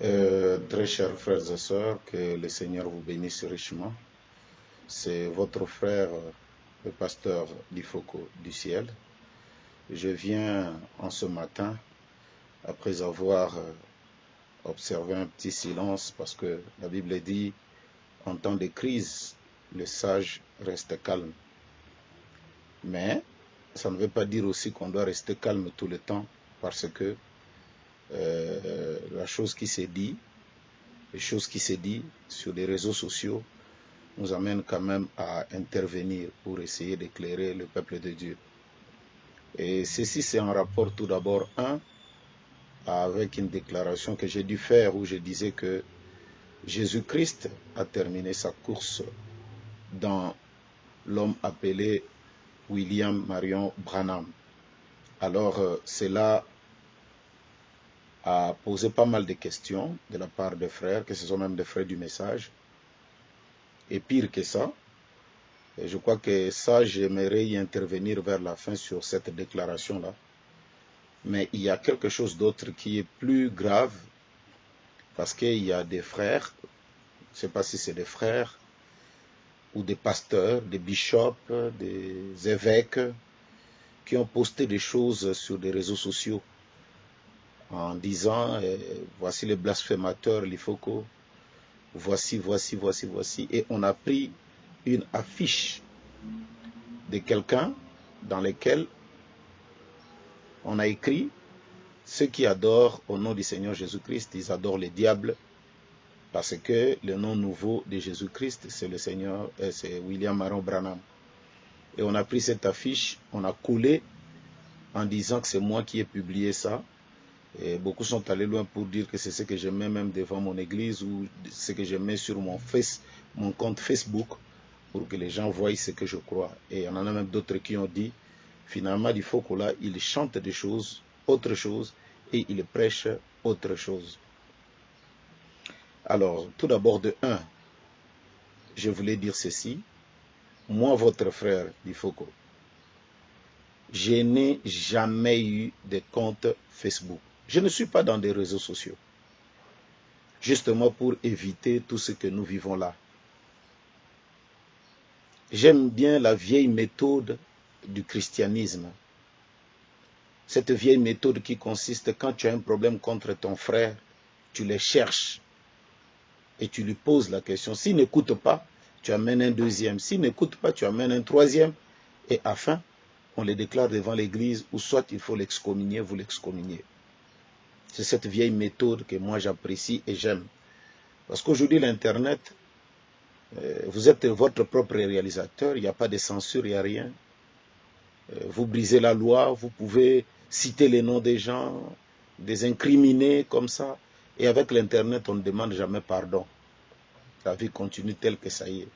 Très chers frères et sœurs, que le Seigneur vous bénisse richement. C'est votre frère, le pasteur Difoko du ciel. Je viens en ce matin, après avoir observé un petit silence, parce que la Bible dit, en temps de crise, le sage reste calme. Mais ça ne veut pas dire aussi qu'on doit rester calme tout le temps, parce que la chose qui s'est dit, les choses qui se disent sur les réseaux sociaux nous amènent quand même à intervenir pour essayer d'éclairer le peuple de Dieu. Et ceci, c'est en rapport tout d'abord, avec une déclaration que j'ai dû faire où je disais que Jésus-Christ a terminé sa course dans l'homme appelé William Marion Branham. Alors, cela a posé pas mal de questions de la part des frères, que ce sont même des frères du message. Et pire que ça, je crois que ça, j'aimerais y intervenir vers la fin sur cette déclaration-là. Mais il y a quelque chose d'autre qui est plus grave, parce qu'il y a des frères, je ne sais pas si c'est des frères, ou des pasteurs, des bishops, des évêques, qui ont posté des choses sur des réseaux sociaux en disant, voici les blasphémateurs, l'Ifoko, voici, et on a pris une affiche de quelqu'un dans laquelle on a écrit ceux qui adorent au nom du Seigneur Jésus-Christ, ils adorent le diable parce que le nom nouveau de Jésus-Christ, c'est le Seigneur, c'est William Marion Branham. Et on a pris cette affiche, on a collé en disant que c'est moi qui ai publié ça. Et beaucoup sont allés loin pour dire que c'est ce que je mets même devant mon église ou ce que je mets sur mon compte Facebook pour que les gens voient ce que je crois. Et il y en a même d'autres qui ont dit, finalement, il faut que là, il chante des choses, autre chose, et il prêche autre chose. Alors, tout d'abord de un, je voulais dire ceci. Moi, votre frère Difoko, je n'ai jamais eu de compte Facebook. Je ne suis pas dans des réseaux sociaux. Justement pour éviter tout ce que nous vivons là. J'aime bien la vieille méthode du christianisme. Cette vieille méthode qui consiste, quand tu as un problème contre ton frère, tu le cherches et tu lui poses la question. S'il n'écoute pas, tu amènes un deuxième. S'il n'écoute pas, tu amènes un troisième. Et afin, on le déclare devant l'église, ou soit il faut l'excommunier, vous l'excommuniez. C'est cette vieille méthode que moi j'apprécie et j'aime. Parce qu'aujourd'hui, l'Internet, vous êtes votre propre réalisateur, il n'y a pas de censure, il n'y a rien. Vous brisez la loi, vous pouvez citer les noms des gens, des incriminés comme ça. Et avec l'Internet, on ne demande jamais pardon. La vie continue telle que ça y est.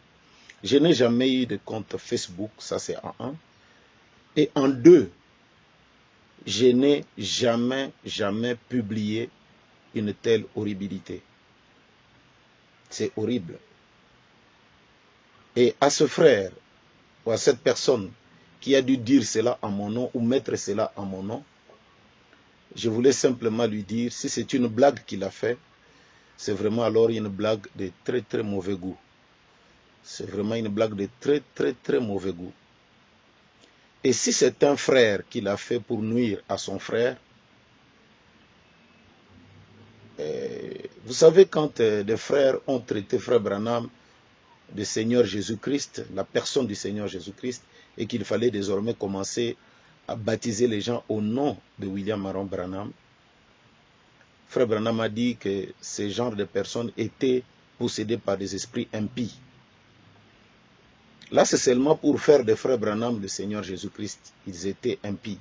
Je n'ai jamais eu de compte Facebook, ça c'est en un. Et en deux, je n'ai jamais publié une telle horribilité. C'est horrible. Et à ce frère, ou à cette personne qui a dû dire cela en mon nom, ou mettre cela en mon nom, je voulais simplement lui dire, si c'est une blague qu'il a fait, c'est vraiment alors une blague de très très mauvais goût. C'est vraiment une blague de très très très mauvais goût. Et si c'est un frère qui l'a fait pour nuire à son frère, vous savez, quand des frères ont traité frère Branham de Seigneur Jésus-Christ, la personne du Seigneur Jésus-Christ, et qu'il fallait désormais commencer à baptiser les gens au nom de William Marion Branham, frère Branham a dit que ces genres de personnes étaient possédés par des esprits impies. Là, c'est seulement pour faire des frères Branham le Seigneur Jésus-Christ. Ils étaient impies.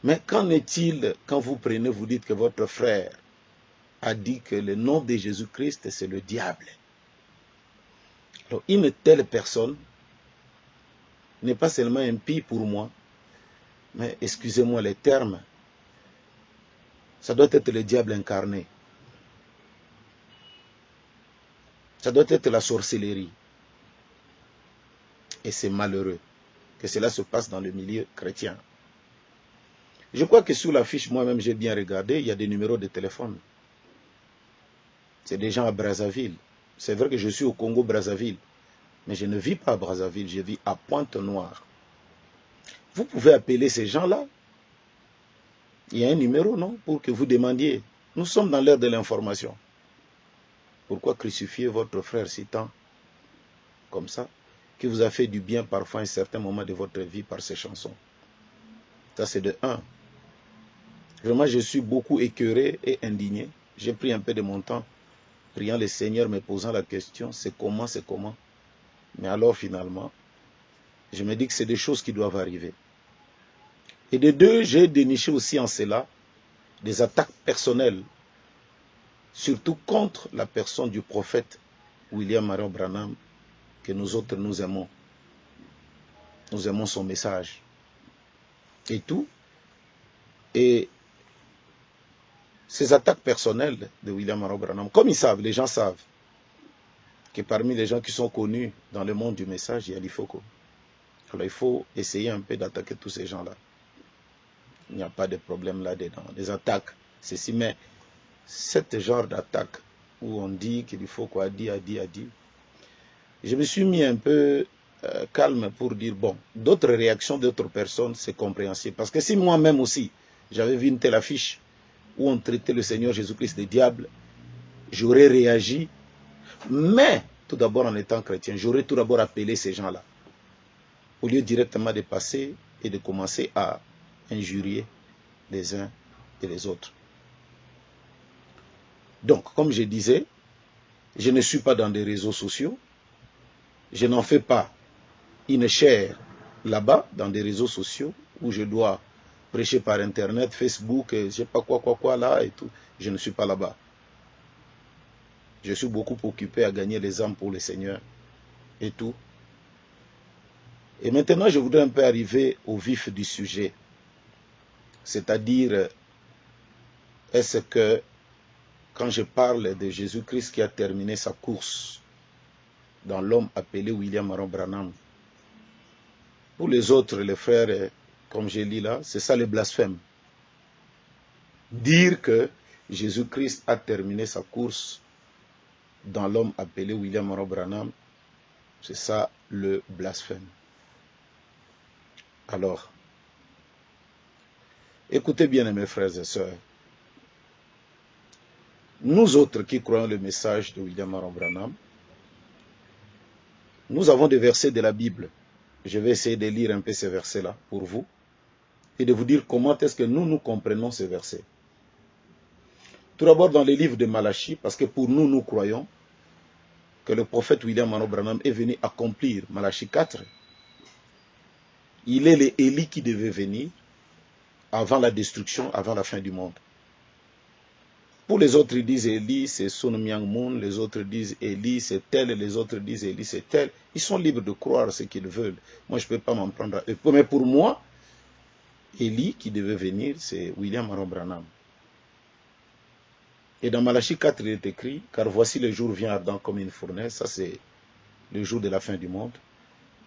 Mais qu'en est-il quand vous prenez, vous dites que votre frère a dit que le nom de Jésus-Christ, c'est le diable. Alors, une telle personne n'est pas seulement impie pour moi, mais excusez-moi les termes, ça doit être le diable incarné. Ça doit être la sorcellerie. Et c'est malheureux que cela se passe dans le milieu chrétien. Je crois que sous l'affiche, moi-même, j'ai bien regardé, il y a des numéros de téléphone. C'est des gens à Brazzaville. C'est vrai que je suis au Congo-Brazzaville, mais je ne vis pas à Brazzaville, je vis à Pointe-Noire. Vous pouvez appeler ces gens-là. Il y a un numéro, non, pour que vous demandiez. Nous sommes dans l'ère de l'information. Pourquoi crucifier votre frère si tant comme ça, qui vous a fait du bien parfois à un certain moment de votre vie par ces chansons? Ça, c'est de un. Vraiment, je suis beaucoup écœuré et indigné. J'ai pris un peu de mon temps, priant le Seigneur, me posant la question, c'est comment, c'est comment? Mais alors, finalement, je me dis que c'est des choses qui doivent arriver. Et de deux, j'ai déniché aussi en cela des attaques personnelles, surtout contre la personne du prophète William Marion Branham, que nous autres nous aimons. Nous aimons son message. Et tout. Et ces attaques personnelles de William Marion Branham, comme ils savent, les gens savent, que parmi les gens qui sont connus dans le monde du message, il y a l'Ifoko. Alors il faut essayer un peu d'attaquer tous ces gens-là. Il n'y a pas de problème là-dedans. Des attaques, ceci, mais ce genre d'attaque où on dit qu'il faut quoi, a dit. Je me suis mis un peu calme pour dire, bon, d'autres réactions d'autres personnes, c'est compréhensible. Parce que si moi-même aussi, j'avais vu une telle affiche où on traitait le Seigneur Jésus-Christ de diable, j'aurais réagi. Mais, tout d'abord en étant chrétien, j'aurais tout d'abord appelé ces gens-là. Au lieu directement de passer et de commencer à injurier les uns et les autres. Donc, comme je disais, je ne suis pas dans des réseaux sociaux. Je n'en fais pas une chaire là-bas, dans des réseaux sociaux, où je dois prêcher par Internet, Facebook, je ne sais pas quoi là et tout. Je ne suis pas là-bas. Je suis beaucoup occupé à gagner les âmes pour le Seigneur et tout. Et maintenant, je voudrais un peu arriver au vif du sujet. C'est-à-dire, est-ce que quand je parle de Jésus-Christ qui a terminé sa course dans l'homme appelé William Marion Branham, pour les autres, les frères, comme je lis là, c'est ça le blasphème. Dire que Jésus-Christ a terminé sa course dans l'homme appelé William Marion Branham, c'est ça le blasphème. Alors, écoutez bien mes frères et sœurs. Nous autres qui croyons le message de William Marion Branham, nous avons des versets de la Bible. Je vais essayer de lire un peu ces versets-là pour vous et de vous dire comment est-ce que nous comprenons ces versets. Tout d'abord dans les livres de Malachie, parce que pour nous, nous croyons que le prophète William Marion Branham est venu accomplir Malachie 4. Il est l'Élie qui devait venir avant la destruction, avant la fin du monde. Pour les autres, ils disent Élie, c'est Sun Myung Moon, les autres disent Élie, c'est tel, les autres disent Élie, c'est tel. Ils sont libres de croire ce qu'ils veulent. Moi, je ne peux pas m'en prendre à eux. Mais pour moi, Élie qui devait venir, c'est William Marion Branham. Et dans Malachie 4, il est écrit, car voici le jour vient ardent comme une fournaise, ça c'est le jour de la fin du monde.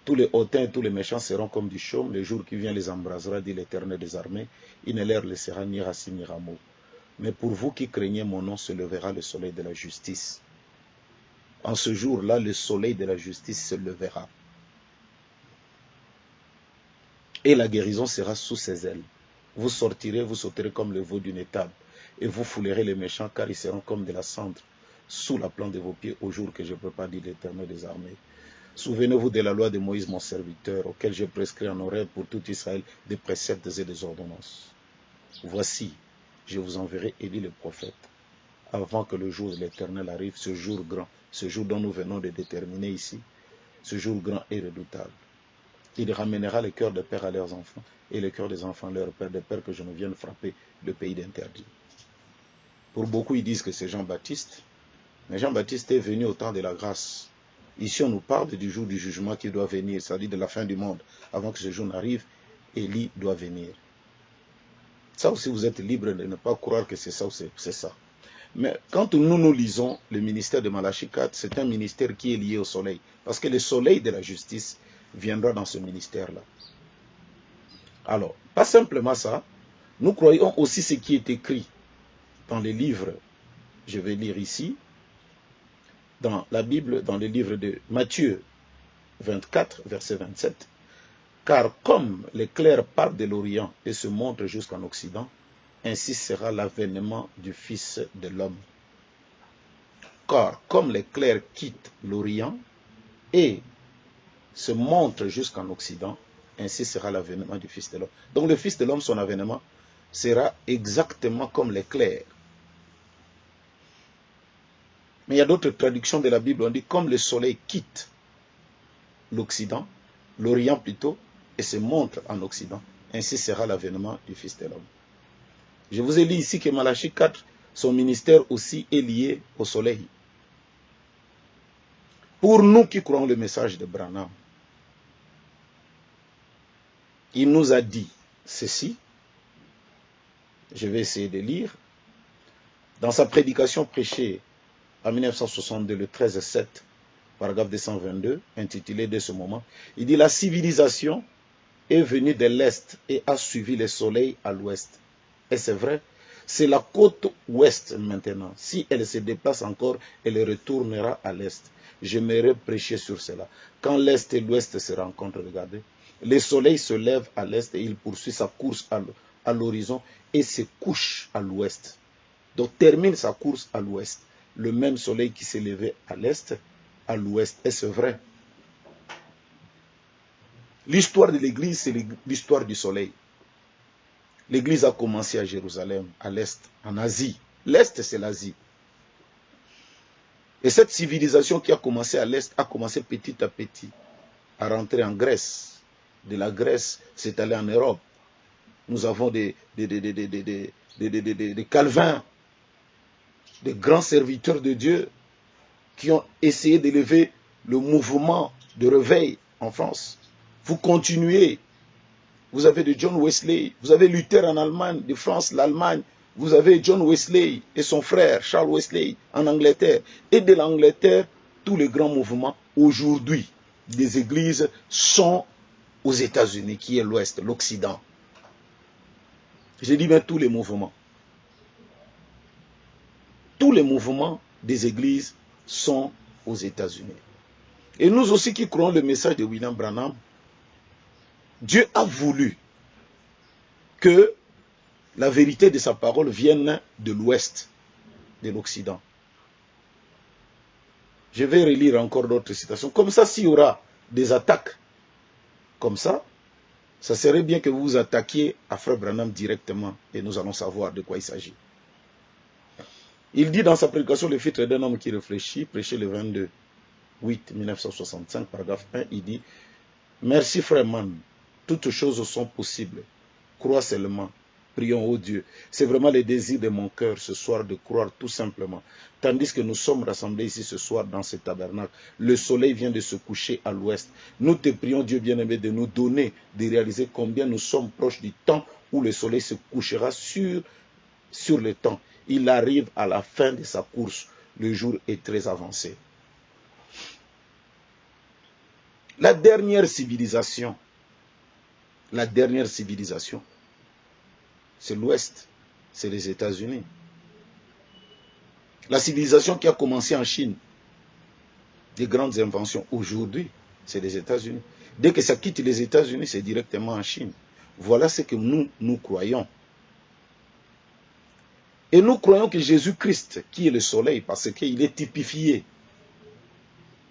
Tous les hautains et tous les méchants seront comme du chaume, le jour qui vient les embrasera, dit l'Éternel des armées, il ne leur laissera ni racine ni rameau. Mais pour vous qui craignez mon nom, se levera le soleil de la justice. En ce jour-là, le soleil de la justice se levera. Et la guérison sera sous ses ailes. Vous sortirez, vous sauterez comme le veau d'une étable. Et vous foulerez les méchants, car ils seront comme de la cendre sous la plante de vos pieds au jour que je prépare, dit l'Éternel des armées. Souvenez-vous de la loi de Moïse, mon serviteur, auquel j'ai prescrit en oreille pour tout Israël des préceptes et des ordonnances. Voici, je vous enverrai Élie le prophète, avant que le jour de l'Éternel arrive, ce jour grand, ce jour dont nous venons de déterminer ici, ce jour grand et redoutable. Il ramènera les cœurs des pères à leurs enfants, et les cœurs des enfants à leurs pères, des pères que je ne vienne frapper le pays d'interdit. Pour beaucoup, ils disent que c'est Jean-Baptiste, mais Jean-Baptiste est venu au temps de la grâce. Ici, on nous parle du jour du jugement qui doit venir, c'est-à-dire de la fin du monde. Avant que ce jour n'arrive, Élie doit venir. Ça aussi, vous êtes libre de ne pas croire que c'est ça ou c'est ça. Mais quand nous lisons le ministère de Malachie 4, c'est un ministère qui est lié au soleil. Parce que le soleil de la justice viendra dans ce ministère-là. Alors, pas simplement ça, nous croyons aussi ce qui est écrit dans les livres, je vais lire ici, dans la Bible, dans le livre de Matthieu 24, verset 27. Car comme l'éclair part de l'Orient et se montre jusqu'en Occident, ainsi sera l'avènement du Fils de l'homme. Car comme l'éclair quitte l'Orient et se montre jusqu'en Occident, ainsi sera l'avènement du Fils de l'homme. Donc le Fils de l'homme, son avènement, sera exactement comme l'éclair. Mais il y a d'autres traductions de la Bible, on dit comme le soleil quitte l'Occident, l'Orient plutôt, et se montre en Occident, ainsi sera l'avènement du Fils de l'homme. Je vous ai dit ici que Malachie 4, son ministère aussi est lié au soleil. Pour nous qui croyons le message de Branham, il nous a dit ceci, je vais essayer de lire, dans sa prédication prêchée en 1962, le 13-7, paragraphe 222, intitulé de ce moment, il dit « La civilisation est venue de l'Est et a suivi le soleil à l'Ouest. » Et c'est vrai, c'est la côte ouest maintenant. Si elle se déplace encore, elle retournera à l'Est. J'aimerais prêcher sur cela. Quand l'Est et l'Ouest se rencontrent, regardez, le soleil se lève à l'Est et il poursuit sa course à l'horizon et se couche à l'Ouest. Donc termine sa course à l'Ouest. Le même soleil qui s'est levé à l'Est, à l'Ouest. Et c'est vrai. L'histoire de l'Église, c'est l'histoire du soleil. L'Église a commencé à Jérusalem, à l'Est, en Asie. L'Est, c'est l'Asie. Et cette civilisation qui a commencé à l'Est a commencé petit à petit à rentrer en Grèce. De la Grèce, c'est allé en Europe. Nous avons des Calvins, des grands serviteurs de Dieu qui ont essayé d'élever le mouvement de réveil en France. Vous continuez. Vous avez de John Wesley, vous avez Luther en Allemagne, de France, l'Allemagne, vous avez John Wesley et son frère Charles Wesley en Angleterre. Et de l'Angleterre, tous les grands mouvements aujourd'hui des églises sont aux États-Unis, qui est l'Ouest, l'Occident. Je dis bien tous les mouvements. Tous les mouvements des églises sont aux États-Unis. Et nous aussi qui croyons le message de William Branham, Dieu a voulu que la vérité de sa parole vienne de l'Ouest, de l'Occident. Je vais relire encore d'autres citations. Comme ça, s'il y aura des attaques comme ça serait bien que vous vous attaquiez à Frère Branham directement et nous allons savoir de quoi il s'agit. Il dit dans sa prédication, le filtre d'un homme qui réfléchit, prêché le 22/8/1965, paragraphe 1, il dit « Merci frère Man, toutes choses sont possibles. Crois seulement. Prions au Dieu. C'est vraiment le désir de mon cœur ce soir de croire tout simplement. Tandis que nous sommes rassemblés ici ce soir dans ce tabernacle, le soleil vient de se coucher à l'ouest. Nous te prions, Dieu bien-aimé, de nous donner, de réaliser combien nous sommes proches du temps où le soleil se couchera sur le temps. Il arrive à la fin de sa course. Le jour est très avancé. La dernière civilisation, c'est l'Ouest, c'est les États-Unis. La civilisation qui a commencé en Chine, des grandes inventions, aujourd'hui, c'est les États-Unis. Dès que ça quitte les États-Unis, c'est directement en Chine. Voilà ce que nous croyons. Et nous croyons que Jésus-Christ, qui est le soleil, parce qu'il est typifié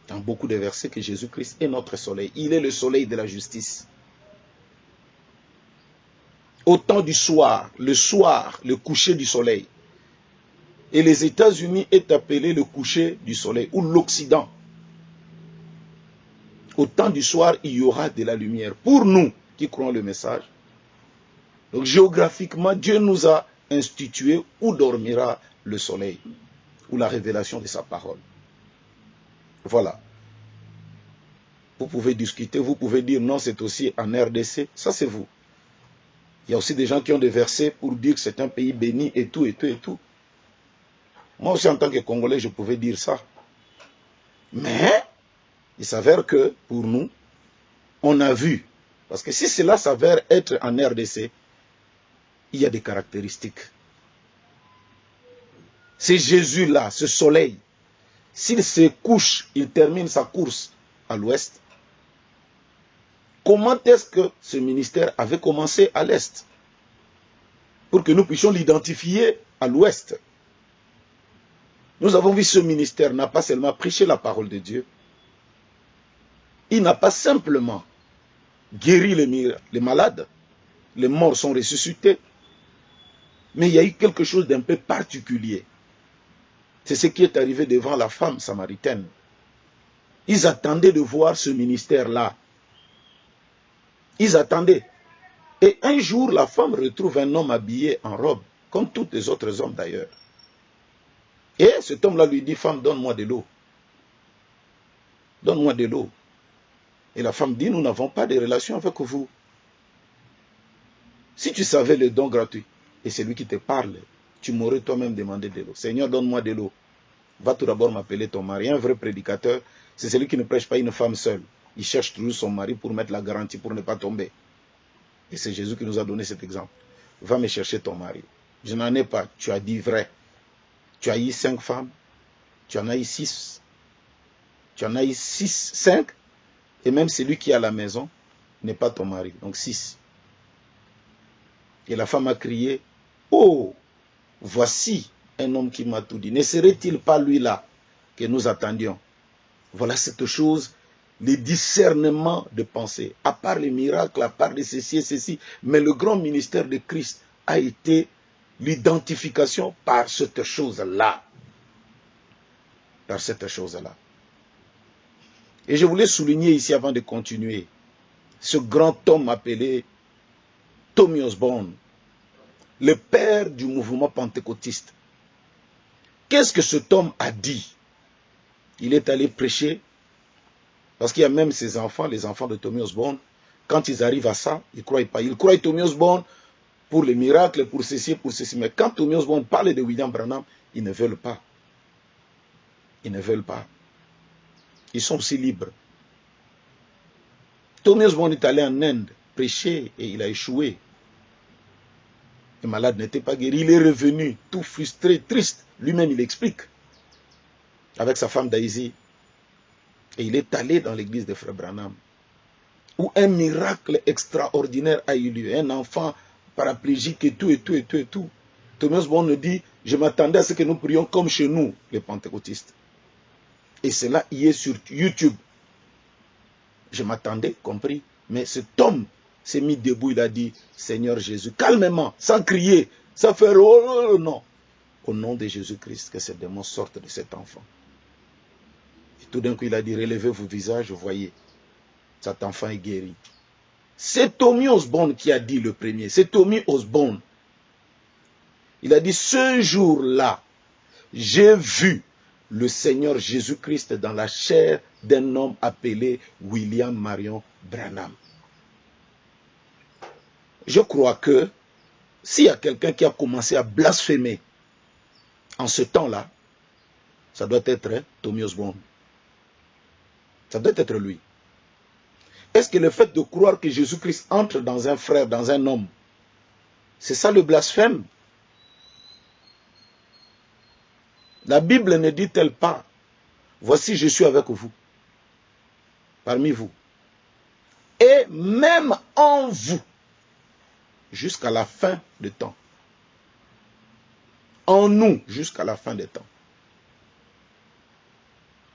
dans beaucoup de versets, que Jésus-Christ est notre soleil. Il est le soleil de la justice. Au temps du soir, le coucher du soleil. Et les États-Unis est appelé le coucher du soleil, ou l'Occident. Au temps du soir, il y aura de la lumière. Pour nous qui croyons le message, donc géographiquement, Dieu nous a institué où dormira le soleil, ou la révélation de sa parole. Voilà. Vous pouvez discuter, vous pouvez dire non, c'est aussi en RDC, ça c'est vous. Il y a aussi des gens qui ont des versets pour dire que c'est un pays béni et tout, et tout, et tout. Moi aussi, en tant que Congolais, je pouvais dire ça. Mais, il s'avère que, pour nous, on a vu. Parce que si cela s'avère être en RDC, il y a des caractéristiques. C'est Jésus-là, ce soleil, s'il se couche, il termine sa course à l'ouest, comment est-ce que ce ministère avait commencé à l'est? Pour que nous puissions l'identifier à l'ouest. Nous avons vu ce ministère n'a pas seulement prêché la parole de Dieu, il n'a pas simplement guéri les malades, les morts sont ressuscités, mais il y a eu quelque chose d'un peu particulier. C'est ce qui est arrivé devant la femme samaritaine. Ils attendaient de voir ce ministère-là. Ils attendaient. Et un jour, la femme retrouve un homme habillé en robe, comme tous les autres hommes d'ailleurs. Et cet homme-là lui dit, femme, donne-moi de l'eau. Donne-moi de l'eau. Et la femme dit, nous n'avons pas de relation avec vous. Si tu savais le don gratuit, et c'est lui qui te parle, tu m'aurais toi-même demandé de l'eau. Seigneur, donne-moi de l'eau. Va tout d'abord m'appeler ton mari. Un vrai prédicateur, c'est celui qui ne prêche pas une femme seule. Il cherche toujours son mari pour mettre la garantie, pour ne pas tomber. Et c'est Jésus qui nous a donné cet exemple. Va me chercher ton mari. Je n'en ai pas. Tu as dit vrai. Tu as eu 5 femmes. Tu en as eu 6. Tu en as eu 6, 5. Et même celui qui est à la maison n'est pas ton mari. Donc 6. Et la femme a crié, oh, voici un homme qui m'a tout dit. Ne serait-il pas lui là que nous attendions? Voilà cette chose, les discernements de pensée. À part les miracles, à part de ceci et ceci, mais le grand ministère de Christ a été l'identification par cette chose-là. Par cette chose-là. Et je voulais souligner ici avant de continuer, ce grand homme appelé Tommy Osborne, le père du mouvement pentecôtiste. Qu'est-ce que cet homme a dit? Il est allé prêcher, parce qu'il y a même ses enfants, les enfants de Tommy Osborne, quand ils arrivent à ça, ils ne croient pas. Ils croient Tommy Osborne pour les miracles, pour ceci, pour ceci. Mais quand Tommy Osborne parle de William Branham, ils ne veulent pas. Ils ne veulent pas. Ils sont aussi libres. Tommy Osborne est allé en Inde prêcher et il a échoué. Le malade n'était pas guéri. Il est revenu tout frustré, triste. Lui-même, il explique. Avec sa femme Daisy. Et il est allé dans l'église de Frère Branham. Où un miracle extraordinaire a eu lieu. Un enfant paraplégique et tout, et tout, et tout, et tout. Tommy Osborne nous dit, je m'attendais à ce que nous prions comme chez nous, les pentecôtistes. Et cela y est sur YouTube. Je m'attendais, compris. Mais cet homme s'est mis debout, il a dit, Seigneur Jésus, calmement, sans crier, sans faire oh non. Au nom de Jésus-Christ, que ces démons sortent de cet enfant. Et tout d'un coup, il a dit, relevez vos visages, voyez, cet enfant est guéri. C'est Tommy Osborne qui a dit le premier, c'est Tommy Osborne. Il a dit, ce jour-là, j'ai vu le Seigneur Jésus-Christ dans la chair d'un homme appelé William Marion Branham. Je crois que s'il y a quelqu'un qui a commencé à blasphémer en ce temps-là, ça doit être Tommy Osborne. Ça doit être lui. Est-ce que le fait de croire que Jésus-Christ entre dans un frère, dans un homme, c'est ça le blasphème? La Bible ne dit-elle pas, voici je suis avec vous, parmi vous, et même en vous, jusqu'à la fin des temps. En nous, jusqu'à la fin des temps.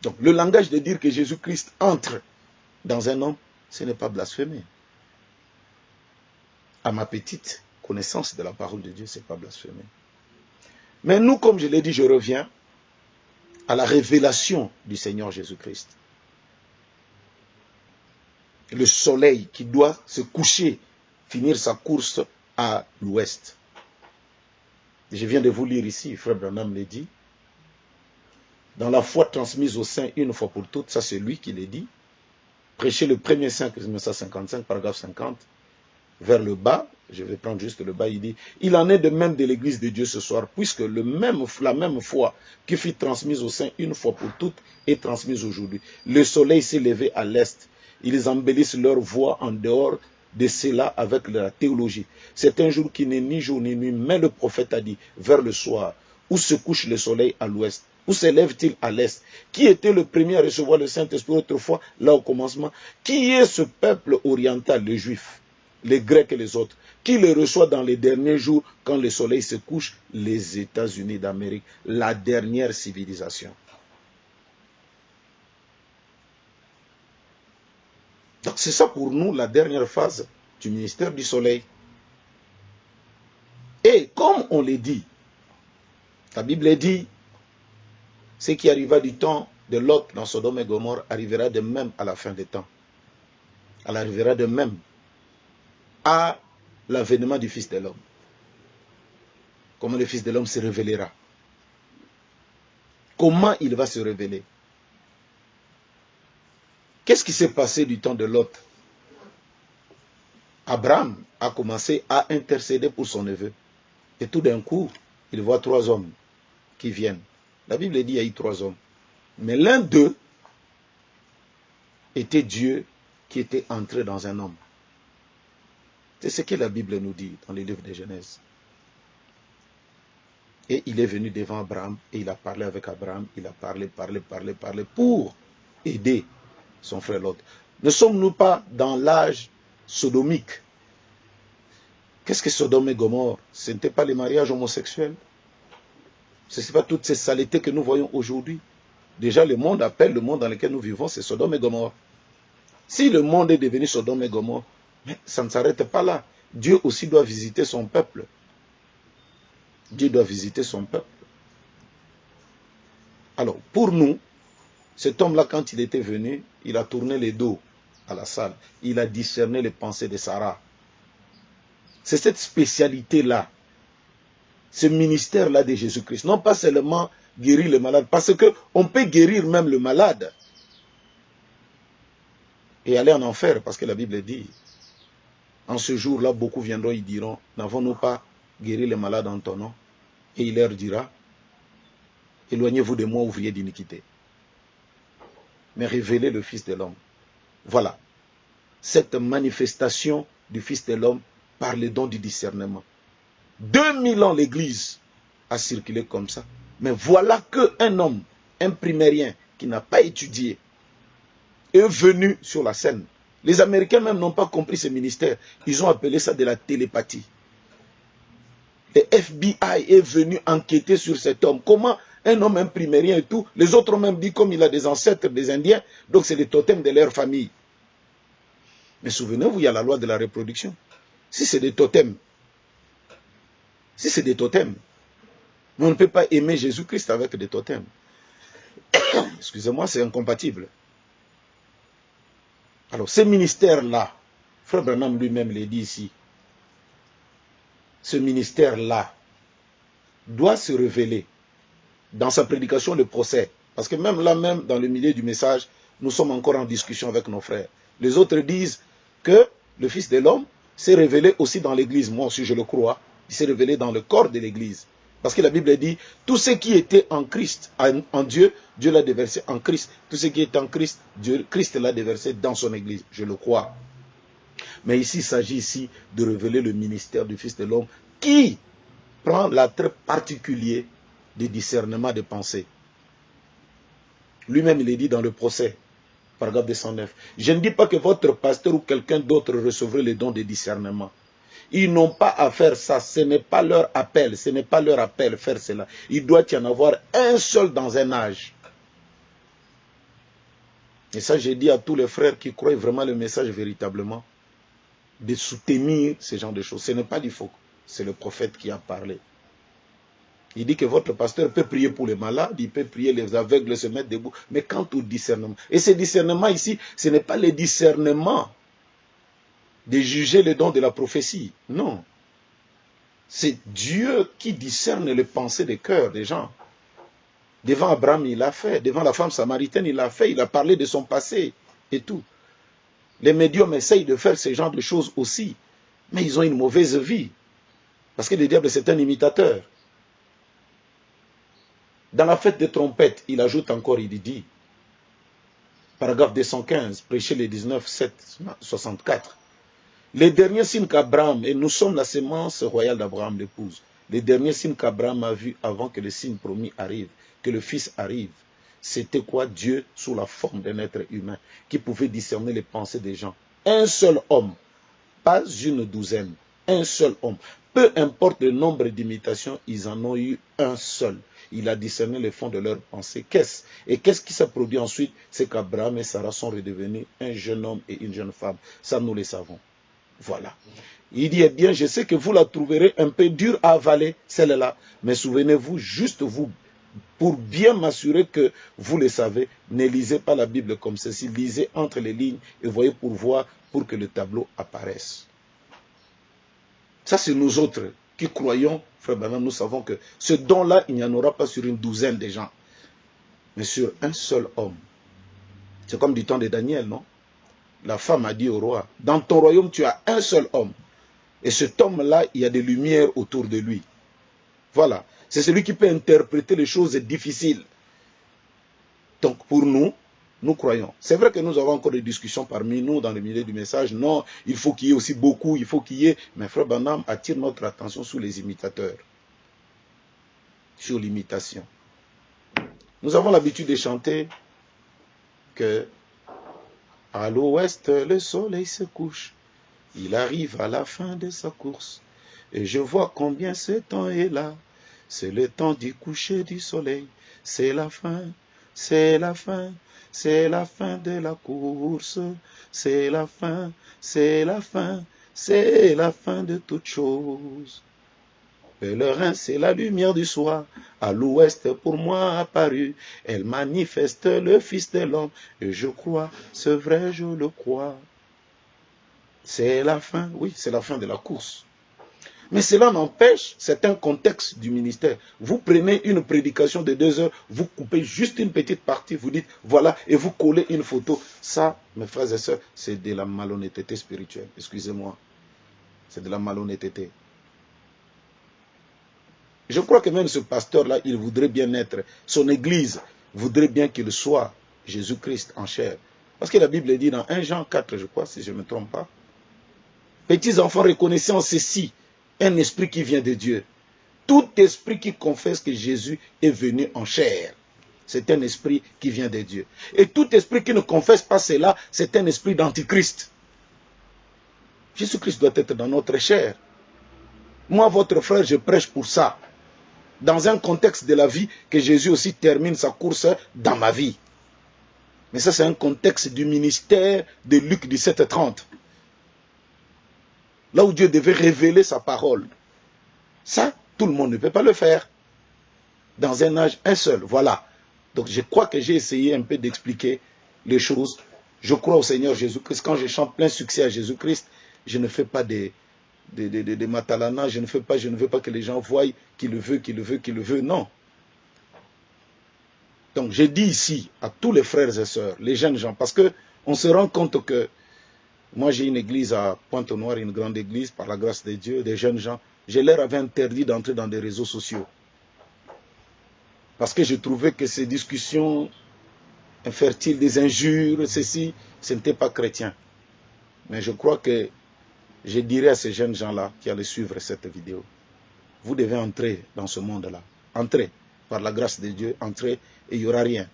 Donc le langage de dire que Jésus-Christ entre dans un homme, ce n'est pas blasphémer. À ma petite connaissance de la parole de Dieu, ce n'est pas blasphémer. Mais nous, comme je l'ai dit, je reviens à la révélation du Seigneur Jésus-Christ. Le soleil qui doit se coucher, finir sa course à l'ouest. Je viens de vous lire ici, Frère Branham l'a dit. Dans la foi transmise aux saints une fois pour toutes, ça c'est lui qui l'a dit. Prêcher le 1er 5 1955, paragraphe 50, vers le bas, je vais prendre juste le bas, il dit, il en est de même de l'église de Dieu ce soir, puisque la même foi qui fut transmise aux saints une fois pour toutes est transmise aujourd'hui. Le soleil s'est levé à l'est. Ils embellissent leur voix en dehors de cela avec la théologie. C'est un jour qui n'est ni jour ni nuit, mais le prophète a dit, vers le soir, où se couche le soleil à l'ouest, Où s'élève-t-il à l'est? Qui était le premier à recevoir le Saint-Esprit autrefois, là au commencement? Qui est ce peuple oriental, les Juifs, les Grecs et les autres? Qui le reçoit dans les derniers jours, quand le soleil se couche? Les États-Unis d'Amérique, la dernière civilisation. Donc c'est ça pour nous la dernière phase du ministère du soleil. Et comme on l'a dit, la Bible dit, ce qui arriva du temps de Lot dans Sodome et Gomorrhe arrivera de même à la fin des temps. Elle arrivera de même à l'avènement du Fils de l'homme. Comment le Fils de l'homme se révélera? Comment il va se révéler? Qu'est-ce qui s'est passé du temps de Lot? Abraham a commencé à intercéder pour son neveu. Et tout d'un coup, il voit 3 hommes qui viennent. La Bible dit qu'il y a eu 3 hommes. Mais l'un d'eux était Dieu qui était entré dans un homme. C'est ce que la Bible nous dit dans les livres de Genèse. Et il est venu devant Abraham et il a parlé avec Abraham. Il a parlé pour aider son frère Lot. Ne sommes-nous pas dans l'âge sodomique? Qu'est-ce que Sodome et Gomorrhe? Ce n'était pas les mariages homosexuels. Ce n'est pas toutes ces saletés que nous voyons aujourd'hui. Déjà, le monde appelle le monde dans lequel nous vivons, c'est Sodome et Gomorrhe. Si le monde est devenu Sodome et Gomorrhe, mais ça ne s'arrête pas là. Dieu aussi doit visiter son peuple. Dieu doit visiter son peuple. Alors, pour nous, cet homme-là, quand il était venu, il a tourné les dos à la salle. Il a discerné les pensées de Sarah. C'est cette spécialité-là, ce ministère-là de Jésus-Christ. Non pas seulement guérir le malade, parce qu'on peut guérir même le malade et aller en enfer, parce que la Bible dit, en ce jour-là, beaucoup viendront, ils diront, n'avons-nous pas guéri les malades en ton nom? Et il leur dira, éloignez-vous de moi, ouvriers d'iniquité. Mais révélez le Fils de l'homme. Voilà, cette manifestation du Fils de l'homme par le don du discernement. 2000 ans l'Église a circulé comme ça. Mais voilà qu'un homme, un primérien, qui n'a pas étudié, est venu sur la scène. Les Américains même n'ont pas compris ce ministère. Ils ont appelé ça de la télépathie. Le FBI est venu enquêter sur cet homme. Comment un homme, un primérien et tout, les autres ont même dit comme il a des ancêtres des Indiens, donc c'est les totems de leur famille. Mais souvenez-vous, il y a la loi de la reproduction. Si c'est des totems, mais on ne peut pas aimer Jésus-Christ avec des totems. Excusez-moi, c'est incompatible. Alors, ce ministère-là, Frère Branham lui-même l'a dit ici, ce ministère-là doit se révéler dans sa prédication, le procès. Parce que même là, même dans le milieu du message, nous sommes encore en discussion avec nos frères. Les autres disent que le Fils de l'homme s'est révélé aussi dans l'Église. Moi aussi, je le crois. Il s'est révélé dans le corps de l'Église. Parce que la Bible dit, tout ce qui était en Christ, en Dieu, Dieu l'a déversé en Christ. Tout ce qui est en Christ, Christ l'a déversé dans son Église. Je le crois. Mais ici, il s'agit ici de révéler le ministère du Fils de l'homme qui prend l'attrait particulier du discernement des pensées. Lui-même, il est dit dans le procès, paragraphe 209. Je ne dis pas que votre pasteur ou quelqu'un d'autre recevrait les dons de discernement. Ils n'ont pas à faire ça, ce n'est pas leur appel, ce n'est pas leur appel faire cela. Il doit y en avoir un seul dans un âge. Et ça, j'ai dit à tous les frères qui croient vraiment le message véritablement, de soutenir ce genre de choses. Ce n'est pas du faux, c'est le prophète qui a parlé. Il dit que votre pasteur peut prier pour les malades, il peut prier les aveugles se mettre debout, mais quant au discernement, et ce discernement ici, ce n'est pas le discernement de juger les dons de la prophétie, non. C'est Dieu qui discerne les pensées des cœurs des gens. Devant Abraham, il l'a fait, devant la femme samaritaine, il l'a fait, il a parlé de son passé et tout. Les médiums essayent de faire ce genre de choses aussi, mais ils ont une mauvaise vie, parce que le diable c'est un imitateur. Dans la fête des trompettes, il ajoute encore, il dit, paragraphe 215, prêcher les 19, 7, 64. Les derniers signes qu'Abraham, et nous sommes la sémence royale d'Abraham, l'épouse, Les derniers signes qu'Abraham a vus avant que le signe promis arrive, que le Fils arrive, c'était quoi? Dieu sous la forme d'un être humain qui pouvait discerner les pensées des gens. Un seul homme, pas une douzaine, un seul homme. Peu importe le nombre d'imitations, ils en ont eu un seul. Il a discerné les fonds de leurs pensées. Qu'est-ce? Et qu'est-ce qui s'est produit ensuite? C'est qu'Abraham et Sarah sont redevenus un jeune homme et une jeune femme. Ça, nous le savons. Voilà. Il dit, eh bien, je sais que vous la trouverez un peu dure à avaler, celle-là. Mais souvenez-vous, juste vous, pour bien m'assurer que vous le savez, ne lisez pas la Bible comme ceci. Lisez entre les lignes et voyez pour voir, pour que le tableau apparaisse. Ça, c'est nous autres qui croyons, frère Branham, nous savons que ce don-là, il n'y en aura pas sur une douzaine de gens, mais sur un seul homme. C'est comme du temps de Daniel, non? La femme a dit au roi, dans ton royaume, tu as un seul homme. Et cet homme-là, il y a des lumières autour de lui. Voilà. C'est celui qui peut interpréter les choses difficiles. Donc, pour nous, nous croyons. C'est vrai que nous avons encore des discussions parmi nous dans le milieu du message. Non, il faut qu'il y ait aussi beaucoup, il faut qu'il y ait... Mais frère Branham attire notre attention sur les imitateurs. Sur l'imitation. Nous avons l'habitude de chanter que à l'ouest, le soleil se couche. Il arrive à la fin de sa course. Et je vois combien ce temps est là. C'est le temps du coucher du soleil. C'est la fin, c'est la fin, c'est la fin de la course. C'est la fin, c'est la fin, c'est la fin de toute chose. Pèlerin, c'est la lumière du soir, à l'ouest pour moi apparue. Elle manifeste le Fils de l'homme, et je crois, c'est vrai, je le crois. C'est la fin, oui, c'est la fin de la course. Mais cela n'empêche, c'est un contexte du ministère. Vous prenez une prédication de 2 heures, vous coupez juste une petite partie, vous dites, voilà, et vous collez une photo. Ça, mes frères et sœurs, c'est de la malhonnêteté spirituelle. Excusez-moi. C'est de la malhonnêteté. Je crois que même ce pasteur-là, il voudrait bien être, son église voudrait bien qu'il soit Jésus-Christ en chair. Parce que la Bible dit dans 1 Jean 4, je crois, si je ne me trompe pas, petits enfants, reconnaissez en ceci un esprit qui vient de Dieu. Tout esprit qui confesse que Jésus est venu en chair, c'est un esprit qui vient de Dieu. Et tout esprit qui ne confesse pas cela, c'est un esprit d'antichrist. Jésus-Christ doit être dans notre chair. Moi, votre frère, je prêche pour ça. Dans un contexte de la vie, que Jésus aussi termine sa course dans ma vie. Mais ça, c'est un contexte du ministère de Luc 17:30. Là où Dieu devait révéler sa parole. Ça, tout le monde ne peut pas le faire. Dans un âge, un seul, voilà. Donc je crois que j'ai essayé un peu d'expliquer les choses. Je crois au Seigneur Jésus-Christ. Quand je chante plein succès à Jésus-Christ, je ne fais pas des matalana, je ne veux pas que les gens voient qu'il le veut, non. Donc je dis ici à tous les frères et sœurs, les jeunes gens, parce que on se rend compte que moi j'ai une église à Pointe-Noire, une grande église, par la grâce de Dieu, des jeunes gens, je leur avais interdit d'entrer dans des réseaux sociaux. Parce que je trouvais que ces discussions infertiles, des injures, ceci, ce n'était pas chrétien. Mais je crois que je dirais à ces jeunes gens-là qui allaient suivre cette vidéo, vous devez entrer dans ce monde-là. Entrez, par la grâce de Dieu, entrez et il n'y aura rien.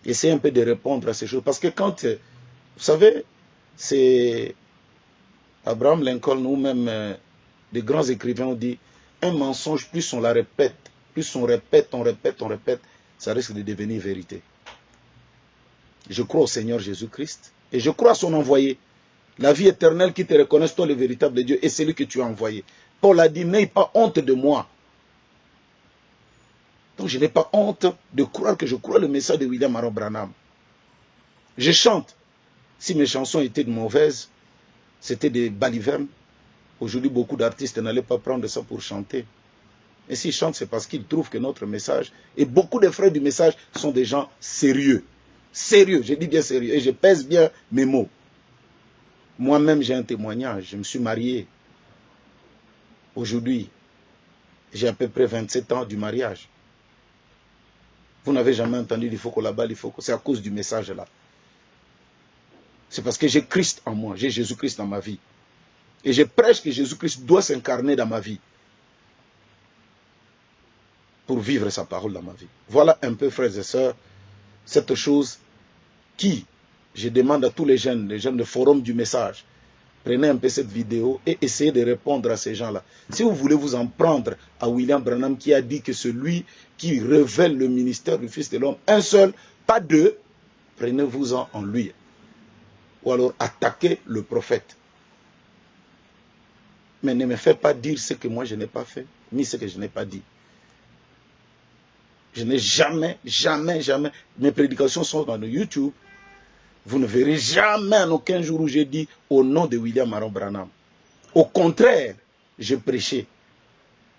Essayez un peu de répondre à ces choses. Parce que quand, vous savez, c'est Abraham Lincoln ou même des grands écrivains ont dit, un mensonge, plus on la répète, plus on répète, ça risque de devenir vérité. Je crois au Seigneur Jésus-Christ et je crois à son envoyé. La vie éternelle qui te reconnaisse, toi le véritable Dieu, et celui que tu as envoyé. Paul a dit, n'aie pas honte de moi. Donc je n'ai pas honte de croire que je crois le message de William Aaron Branham. Je chante. Si mes chansons étaient mauvaises, c'était des balivernes. Aujourd'hui, beaucoup d'artistes n'allaient pas prendre ça pour chanter. Et s'ils chantent, c'est parce qu'ils trouvent que notre message, et beaucoup de frères du message sont des gens sérieux. Sérieux, je dis bien sérieux, et je pèse bien mes mots. Moi-même, j'ai un témoignage. Je me suis marié. Aujourd'hui, j'ai à peu près 27 ans du mariage. Vous n'avez jamais entendu il faut qu'on la balle, il faut que... C'est à cause du message là. C'est parce que j'ai Christ en moi, j'ai Jésus-Christ dans ma vie. Et je prêche que Jésus-Christ doit s'incarner dans ma vie. pour vivre sa parole dans ma vie. Voilà un peu, frères et sœurs, cette chose qui, je demande à tous les jeunes de Forum du Message, prenez un peu cette vidéo et essayez de répondre à ces gens-là. Si vous voulez vous en prendre à William Branham qui a dit que celui qui révèle le ministère du Fils de l'homme, un seul, pas deux, prenez-vous-en en lui. Ou alors attaquez le prophète. Mais ne me faites pas dire ce que moi je n'ai pas fait, ni ce que je n'ai pas dit. Je n'ai jamais, mes prédications sont dans le YouTube. Vous ne verrez jamais en aucun jour où j'ai dit au nom de William Maron Branham. Au contraire, je prêchais.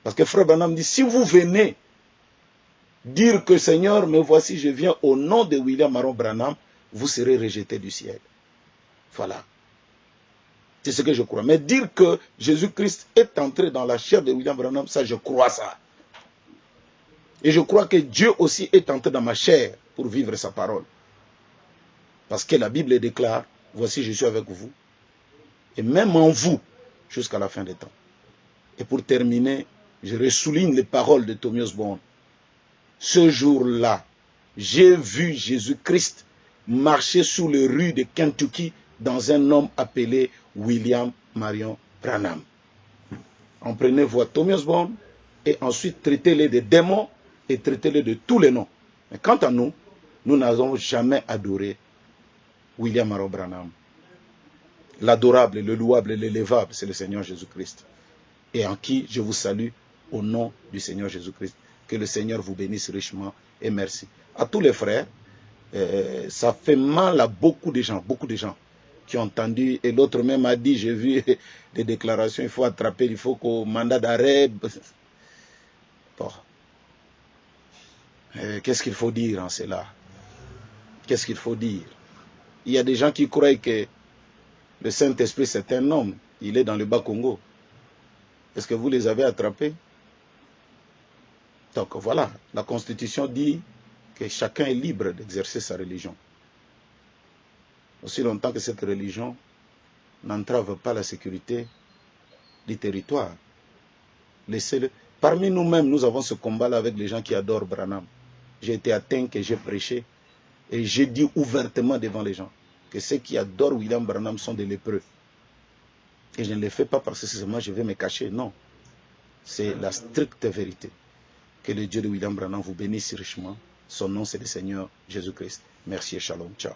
Parce que frère Branham dit, si vous venez dire que Seigneur, me voici, je viens au nom de William Maron Branham, vous serez rejeté du ciel. Voilà. C'est ce que je crois. Mais dire que Jésus-Christ est entré dans la chair de William Branham, ça je crois ça. Et je crois que Dieu aussi est entré dans ma chair pour vivre sa parole. Parce que la Bible déclare, voici je suis avec vous, et même en vous, jusqu'à la fin des temps. Et pour terminer, je ressouligne les paroles de Thomas Bond. Ce jour-là, j'ai vu Jésus-Christ marcher sous les rues de Kentucky dans un homme appelé William Marion Branham. En prenez voir Thomas Bond et ensuite traitez-les de démons et traitez-les de tous les noms. Mais quant à nous, nous n'avons jamais adoré William Marion Branham. L'adorable, le louable, l'élevable, c'est le Seigneur Jésus-Christ. Et en qui je vous salue au nom du Seigneur Jésus-Christ. Que le Seigneur vous bénisse richement et merci. À tous les frères, ça fait mal à beaucoup de gens qui ont entendu. Et l'autre même a dit, j'ai vu des déclarations, il faut attraper, il faut qu'au mandat d'arrêt. Bon. Qu'est-ce qu'il faut dire en cela? Qu'est-ce qu'il faut dire? Il y a des gens qui croient que le Saint-Esprit c'est un homme, il est dans le Bas-Congo. Est-ce que vous les avez attrapés? Donc voilà, la Constitution dit que chacun est libre d'exercer sa religion. Aussi longtemps que cette religion n'entrave pas la sécurité du territoire. Laissez-le. Parmi nous-mêmes, nous avons ce combat-là avec les gens qui adorent Branham. J'ai été atteint que j'ai prêché et j'ai dit ouvertement devant les gens que ceux qui adorent William Branham sont des lépreux. Et je ne le fais pas parce que moi je vais me cacher, non. C'est la stricte vérité. Que le Dieu de William Branham vous bénisse richement. Son nom c'est le Seigneur Jésus-Christ. Merci et shalom. Ciao.